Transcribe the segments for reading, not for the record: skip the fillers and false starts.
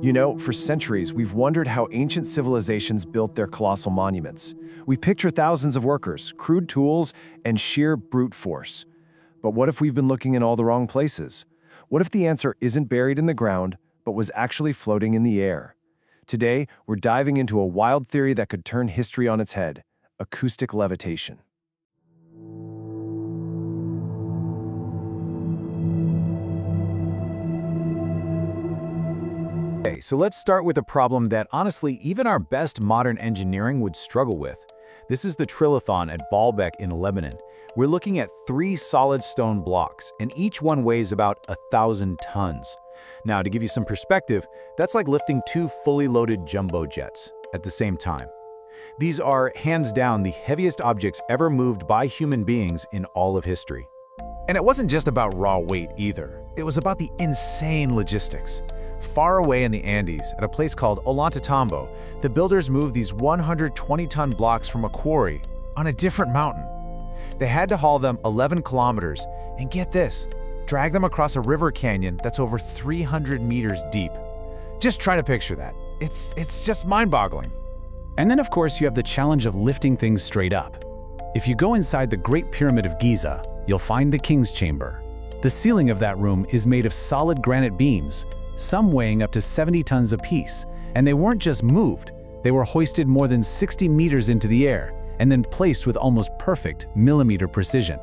You know, for centuries, we've wondered how ancient civilizations built their colossal monuments. We picture thousands of workers, crude tools, and sheer brute force. But what if we've been looking in all the wrong places? What if the answer isn't buried in the ground, but was actually floating in the air? Today, we're diving into a wild theory that could turn history on its head: acoustic levitation. Okay, so let's start with a problem that honestly even our best modern engineering would struggle with. This is the Trilithon at Baalbek in Lebanon. We're looking at 3 solid stone blocks, and each one weighs about 1,000 tons. Now, to give you some perspective, that's like lifting 2 fully loaded jumbo jets at the same time. These are, hands down, the heaviest objects ever moved by human beings in all of history. And it wasn't just about raw weight either. It was about the insane logistics. Far away in the Andes, at a place called Ollantaytambo, the builders moved these 120-ton blocks from a quarry on a different mountain. They had to haul them 11 kilometers, and get this, drag them across a river canyon that's over 300 meters deep. Just try to picture that. It's just mind-boggling. And then, of course, you have the challenge of lifting things straight up. If you go inside the Great Pyramid of Giza, you'll find the King's Chamber. The ceiling of that room is made of solid granite beams, some weighing up to 70 tons apiece, and they weren't just moved, they were hoisted more than 60 meters into the air and then placed with almost perfect millimeter precision.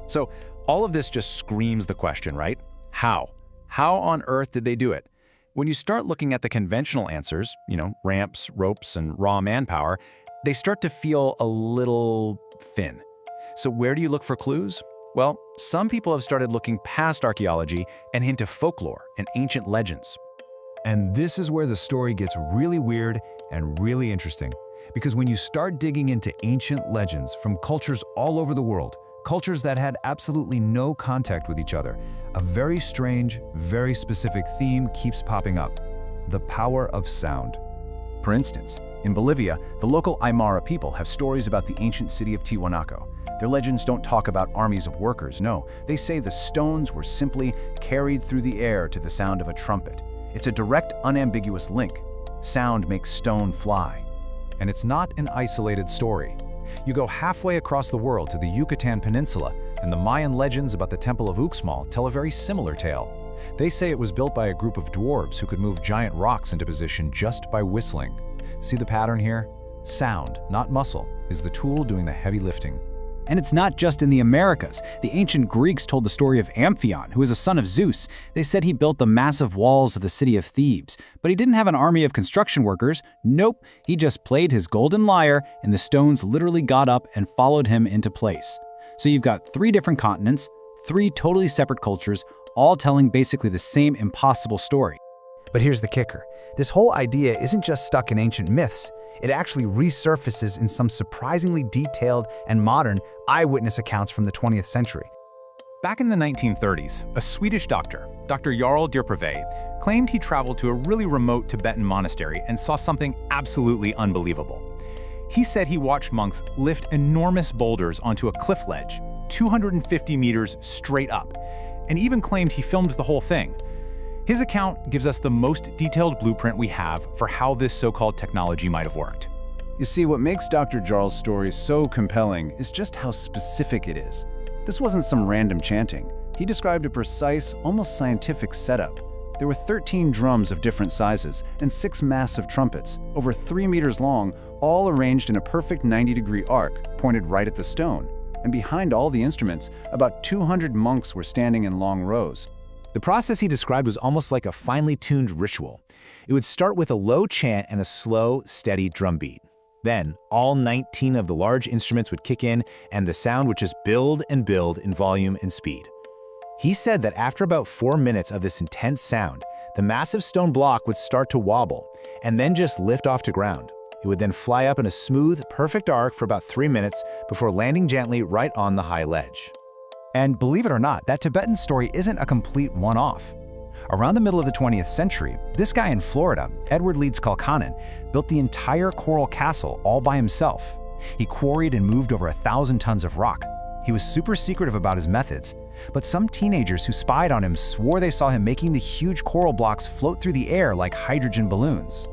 So all of this just screams the question, right? How? How on earth did they do it? When you start looking at the conventional answers, ramps, ropes, and raw manpower, they start to feel a little thin. So where do you look for clues? Well, some people have started looking past archaeology and into folklore and ancient legends. And this is where the story gets really weird and really interesting. Because when you start digging into ancient legends from cultures all over the world, cultures that had absolutely no contact with each other, a very strange, very specific theme keeps popping up: the power of sound. For instance, in Bolivia, the local Aymara people have stories about the ancient city of Tiwanaku. Their legends don't talk about armies of workers, no. They say the stones were simply carried through the air to the sound of a trumpet. It's a direct, unambiguous link. Sound makes stone fly. And it's not an isolated story. You go halfway across the world to the Yucatan Peninsula, and the Mayan legends about the Temple of Uxmal tell a very similar tale. They say it was built by a group of dwarves who could move giant rocks into position just by whistling. See the pattern here? Sound, not muscle, is the tool doing the heavy lifting. And it's not just in the Americas. The ancient Greeks told the story of Amphion, who was a son of Zeus. They said he built the massive walls of the city of Thebes, but he didn't have an army of construction workers. Nope, he just played his golden lyre, and the stones literally got up and followed him into place. So you've got 3 different continents, 3 totally separate cultures, all telling basically the same impossible story. But here's the kicker. This whole idea isn't just stuck in ancient myths. It actually resurfaces in some surprisingly detailed and modern eyewitness accounts from the 20th century. Back in the 1930s, a Swedish doctor, Dr. Jarl Dyrprave, claimed he traveled to a really remote Tibetan monastery and saw something absolutely unbelievable. He said he watched monks lift enormous boulders onto a cliff ledge, 250 meters straight up, and even claimed he filmed the whole thing. His account gives us the most detailed blueprint we have for how this so-called technology might have worked. You see, what makes Dr. Jarl's story so compelling is just how specific it is. This wasn't some random chanting. He described a precise, almost scientific setup. There were 13 drums of different sizes and 6 massive trumpets, over 3 meters long, all arranged in a perfect 90-degree arc, pointed right at the stone. And behind all the instruments, about 200 monks were standing in long rows. The process he described was almost like a finely tuned ritual. It would start with a low chant and a slow, steady drum beat. Then, all 19 of the large instruments would kick in, and the sound would just build and build in volume and speed. He said that after about 4 minutes of this intense sound, the massive stone block would start to wobble, and then just lift off to ground. It would then fly up in a smooth, perfect arc for about 3 minutes before landing gently right on the high ledge. And believe it or not, that Tibetan story isn't a complete one-off. Around the middle of the 20th century, this guy in Florida, Edward Leeds Kalkanen, built the entire coral castle all by himself. He quarried and moved over 1,000 tons of rock. He was super secretive about his methods, but some teenagers who spied on him swore they saw him making the huge coral blocks float through the air like hydrogen balloons.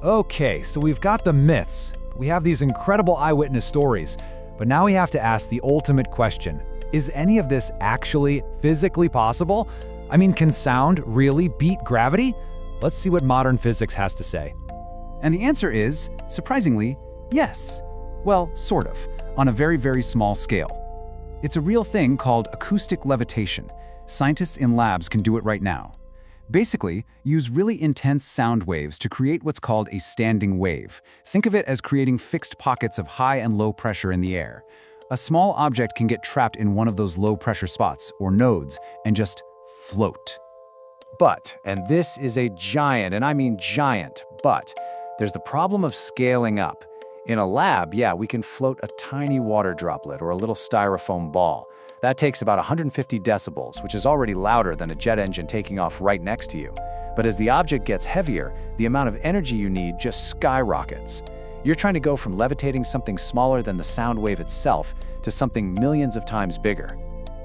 Okay, so we've got the myths. We have these incredible eyewitness stories. But now we have to ask the ultimate question. Is any of this actually physically possible? I mean, can sound really beat gravity? Let's see what modern physics has to say. And the answer is, surprisingly, yes. Well, sort of, on a very, very small scale. It's a real thing called acoustic levitation. Scientists in labs can do it right now. Basically, use really intense sound waves to create what's called a standing wave. Think of it as creating fixed pockets of high and low pressure in the air. A small object can get trapped in one of those low pressure spots, or nodes, and just float. But, and this is a giant, and I mean giant, but, there's the problem of scaling up. In a lab, yeah, we can float a tiny water droplet or a little styrofoam ball. That takes about 150 decibels, which is already louder than a jet engine taking off right next to you. But as the object gets heavier, the amount of energy you need just skyrockets. You're trying to go from levitating something smaller than the sound wave itself to something millions of times bigger.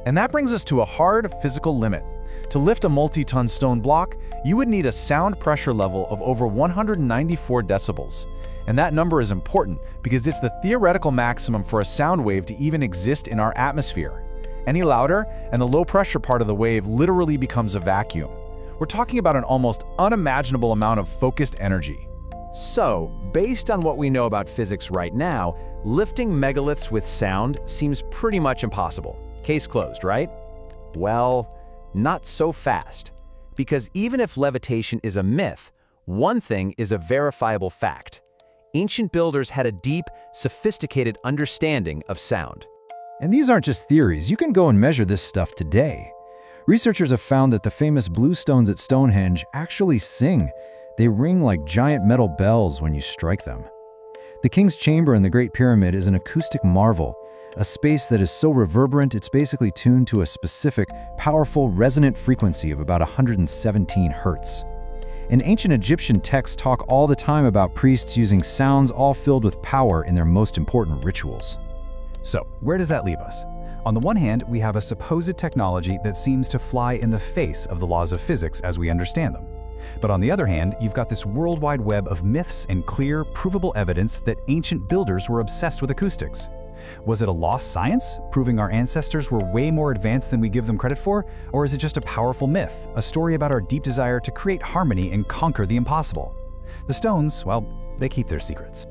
And that brings us to a hard physical limit. To lift a multi-ton stone block, you would need a sound pressure level of over 194 decibels. And that number is important because it's the theoretical maximum for a sound wave to even exist in our atmosphere. Any louder, and the low pressure part of the wave literally becomes a vacuum. We're talking about an almost unimaginable amount of focused energy. So, based on what we know about physics right now, lifting megaliths with sound seems pretty much impossible. Case closed, right? Well, not so fast. Because even if levitation is a myth, one thing is a verifiable fact. Ancient builders had a deep, sophisticated understanding of sound. And these aren't just theories, you can go and measure this stuff today. Researchers have found that the famous blue stones at Stonehenge actually sing. They ring like giant metal bells when you strike them. The King's Chamber in the Great Pyramid is an acoustic marvel, a space that is so reverberant it's basically tuned to a specific, powerful, resonant frequency of about 117 hertz. And ancient Egyptian texts talk all the time about priests using sounds all filled with power in their most important rituals. So, where does that leave us? On the one hand, we have a supposed technology that seems to fly in the face of the laws of physics as we understand them. But on the other hand, you've got this worldwide web of myths and clear, provable evidence that ancient builders were obsessed with acoustics. Was it a lost science, proving our ancestors were way more advanced than we give them credit for? Or is it just a powerful myth, a story about our deep desire to create harmony and conquer the impossible? The stones, well, they keep their secrets.